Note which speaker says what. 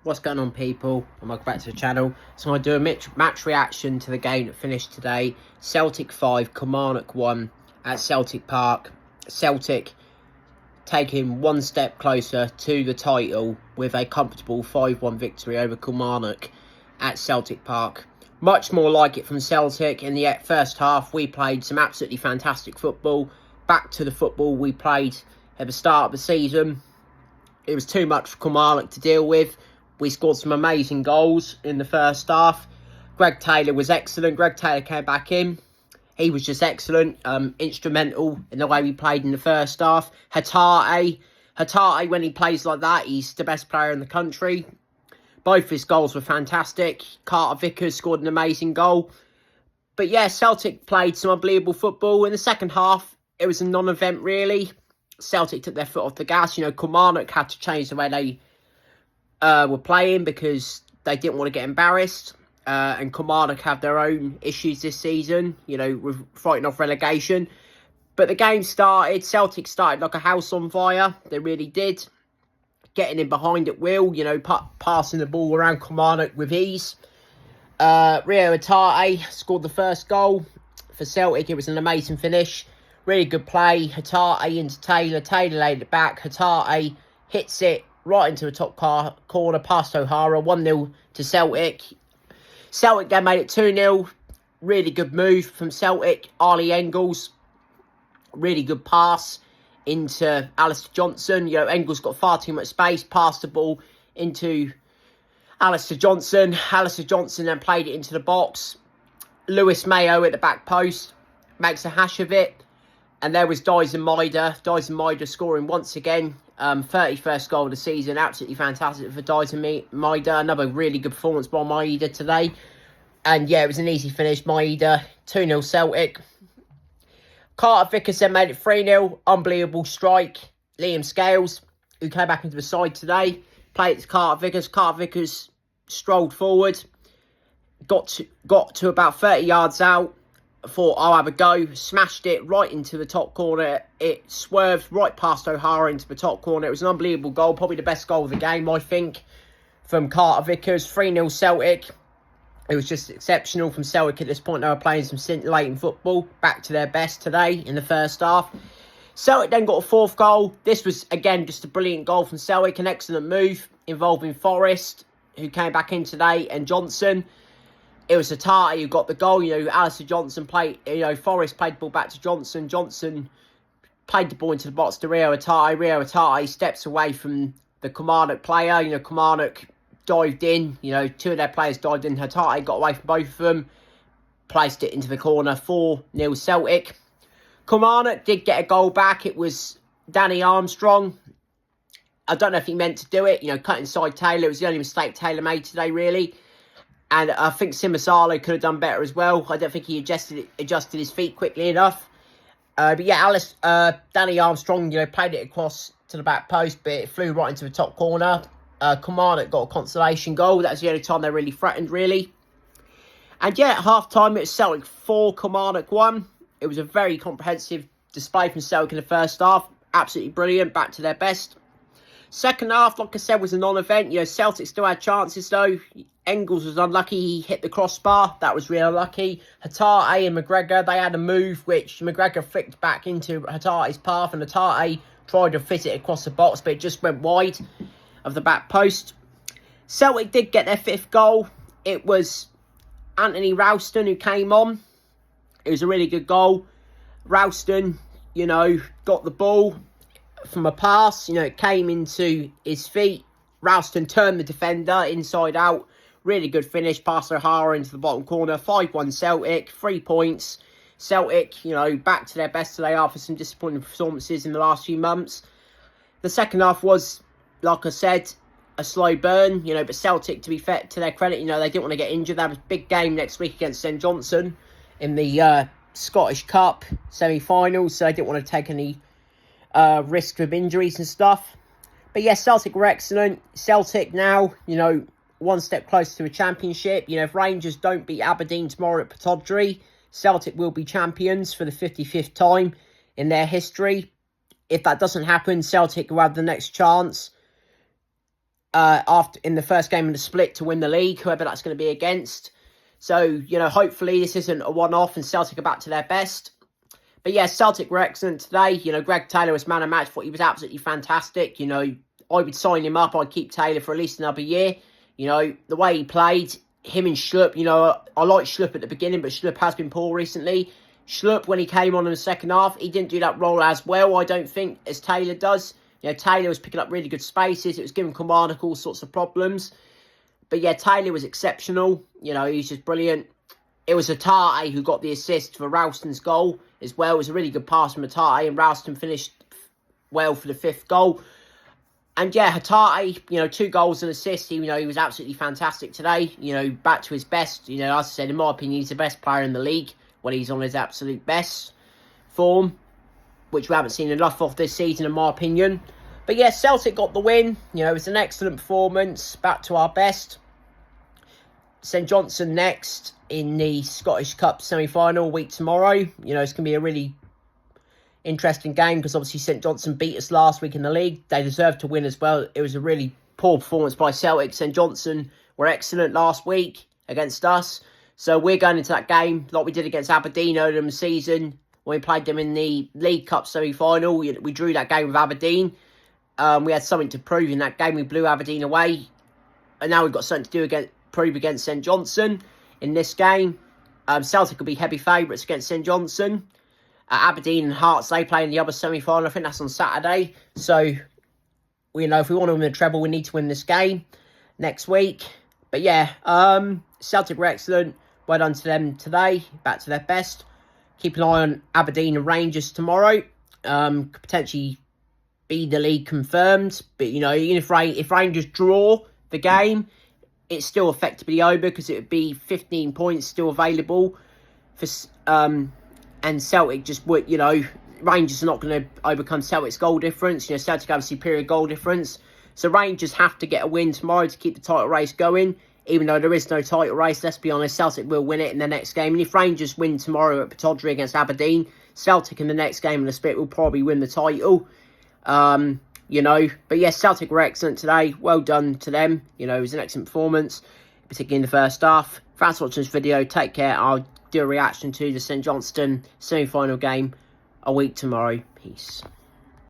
Speaker 1: What's going on, people? And welcome back to the channel. So I'm going to do a match reaction to the game that finished today. Celtic 5, Kilmarnock 1 at Celtic Park. Celtic taking one step closer to the title with a comfortable 5-1 victory over Kilmarnock at Celtic Park. Much more like it from Celtic. In the first half, we played some absolutely fantastic football. Back to the football we played at the start of the season. It was too much for Kilmarnock to deal with. We scored some amazing goals in the first half. Greg Taylor was excellent. Greg Taylor came back in. He was just excellent, instrumental in the way we played in the first half. Hatate, when he plays like that, he's the best player in the country. Both his goals were fantastic. Carter Vickers scored an amazing goal. But yeah, Celtic played some unbelievable football. In the second half, it was a non-event really. Celtic took their foot off the gas. Kilmarnock had to change the way they were playing because they didn't want to get embarrassed. And Kilmarnock have their own issues this season, with fighting off relegation. But the game started. Celtic started like a house on fire. They really did. Getting in behind at will, passing the ball around Kilmarnock with ease. Rio Hatate scored the first goal for Celtic. It was an amazing finish. Really good play. Hatate into Taylor. Taylor laid it back. Hatate hits it right into the top corner past O'Hara. 1-0 to Celtic. Celtic then made it 2-0. Really good move from Celtic. Ali Engels. Really good pass into Alistair Johnson. Engels got far too much space. Passed the ball into Alistair Johnson. Alistair Johnson then played it into the box. Lewis Mayo at the back post. Makes a hash of it. And there was Dyson Maida. Dyson Maida scoring once again. 31st goal of the season. Absolutely fantastic for Dyson Maida. Another really good performance by Maida today. And yeah, it was an easy finish. Maida, 2-0 Celtic. Carter Vickers then made it 3-0. Unbelievable strike. Liam Scales, who came back into the side today, played it to Carter Vickers. Carter Vickers strolled forward. Got to about 30 yards out. Thought, I'll have a go. Smashed it right into the top corner. It swerved right past O'Hara into the top corner. It was an unbelievable goal. Probably the best goal of the game, I think, from Carter Vickers. 3-0 Celtic. It was just exceptional from Celtic at this point. They were playing some scintillating football. Back to their best today in the first half. Celtic then got a fourth goal. This was, again, just a brilliant goal from Celtic. An excellent move involving Forrest, who came back in today, and Johnson. It was Hatate who got the goal. Alistair Johnson played, Forrest played the ball back to Johnson. Johnson played the ball into the box to Rio Hatate. Rio Hatate steps away from the Kilmarnock player. Kilmarnock dived in. Two of their players dived in. Hatate got away from both of them. Placed it into the corner. 4-0 Celtic. Kilmarnock did get a goal back. It was Danny Armstrong. I don't know if he meant to do it. Cut inside Taylor. It was the only mistake Taylor made today, really. And I think Simasalo could have done better as well. I don't think he adjusted his feet quickly enough. But yeah, Danny Armstrong, played it across to the back post, but it flew right into the top corner. Kilmarnock got a consolation goal. That was the only time they really threatened, really. And yeah, at half-time, it was Celtic 4, Kilmarnock 1. It was a very comprehensive display from Celtic in the first half. Absolutely brilliant, back to their best. Second half, like I said, was a non-event. Celtic still had chances, though. Engels was unlucky. He hit the crossbar. That was real lucky. Hatate and McGregor, they had a move which McGregor flicked back into Hatate's path, and Hatate tried to fit it across the box, but it just went wide of the back post. Celtic did get their fifth goal. It was Anthony Ralston who came on. It was a really good goal. Ralston, got the ball from a pass. It came into his feet. Ralston turned the defender inside out. Really good finish past O'Hara into the bottom corner. 5-1 Celtic. 3 points. Celtic, back to their best today after some disappointing performances in the last few months. The second half was, like I said, a slow burn. But Celtic, to be fair to their credit, they didn't want to get injured. They have a big game next week against St Johnstone in the Scottish Cup semi-finals. So they didn't want to take any risk of injuries and stuff. But yeah, Celtic were excellent. Celtic now, one step closer to a championship. If Rangers don't beat Aberdeen tomorrow at Pittodrie, Celtic will be champions for the 55th time in their history. If that doesn't happen, Celtic will have the next chance after in the first game of the split to win the league, whoever that's going to be against. So, you know, hopefully this isn't a one-off and Celtic are back to their best. But yeah, Celtic were excellent today. You know, Greg Taylor was man of match. Thought he was absolutely fantastic. You know, I would sign him up. I'd keep Taylor for at least another year. You know, the way he played, him and Schlupp, you know, I liked Schlupp at the beginning, but Schlupp has been poor recently. Schlupp, when he came on in the second half, he didn't do that role as well, I don't think, as Taylor does. You know, Taylor was picking up really good spaces. It was giving Kilmarnock all sorts of problems. But yeah, Taylor was exceptional. You know, he was just brilliant. It was Hatate who got the assist for Ralston's goal as well. It was a really good pass from Hatate, and Ralston finished well for the 5th goal. And yeah, Hatate, you know, 2 goals and assists. You know, he was absolutely fantastic today. You know, back to his best. You know, as I said, in my opinion, he's the best player in the league when he's on his absolute best form, which we haven't seen enough of this season, in my opinion. But yeah, Celtic got the win. You know, it was an excellent performance. Back to our best. St Johnstone next in the Scottish Cup semi-final week tomorrow. You know, it's going to be a really interesting game because obviously St Johnstone beat us last week in the league. They deserved to win as well. It was a really poor performance by Celtic. St Johnstone were excellent last week against us. So we're going into that game like we did against Aberdeen earlier in the season when we played them in the League Cup semi-final. We drew that game with Aberdeen. We had something to prove in that game. We blew Aberdeen away. And now we've got something to do prove against St Johnstone in this game. Celtic will be heavy favourites against St Johnstone. Aberdeen and Hearts, they play in the other semi-final. I think that's on Saturday. So, you know, if we want to win the treble, we need to win this game next week. But yeah, Celtic were excellent. Well done to them today. Back to their best. Keep an eye on Aberdeen and Rangers tomorrow. Could potentially be the league confirmed. But, you know, even if Rangers draw the game, it's still effectively over because it would be 15 points still available. And Celtic just would, you know, Rangers are not going to overcome Celtic's goal difference. You know, Celtic have a superior goal difference. So Rangers have to get a win tomorrow to keep the title race going. Even though there is no title race, let's be honest, Celtic will win it in the next game. And if Rangers win tomorrow at Pittodrie against Aberdeen, Celtic in the next game in the split will probably win the title. You know, but yes, Celtic were excellent today. Well done to them. You know, it was an excellent performance, particularly in the first half. Thanks for watching this video. Take care. I'll do a reaction to the St Johnstone semi-final game a week tomorrow. Peace.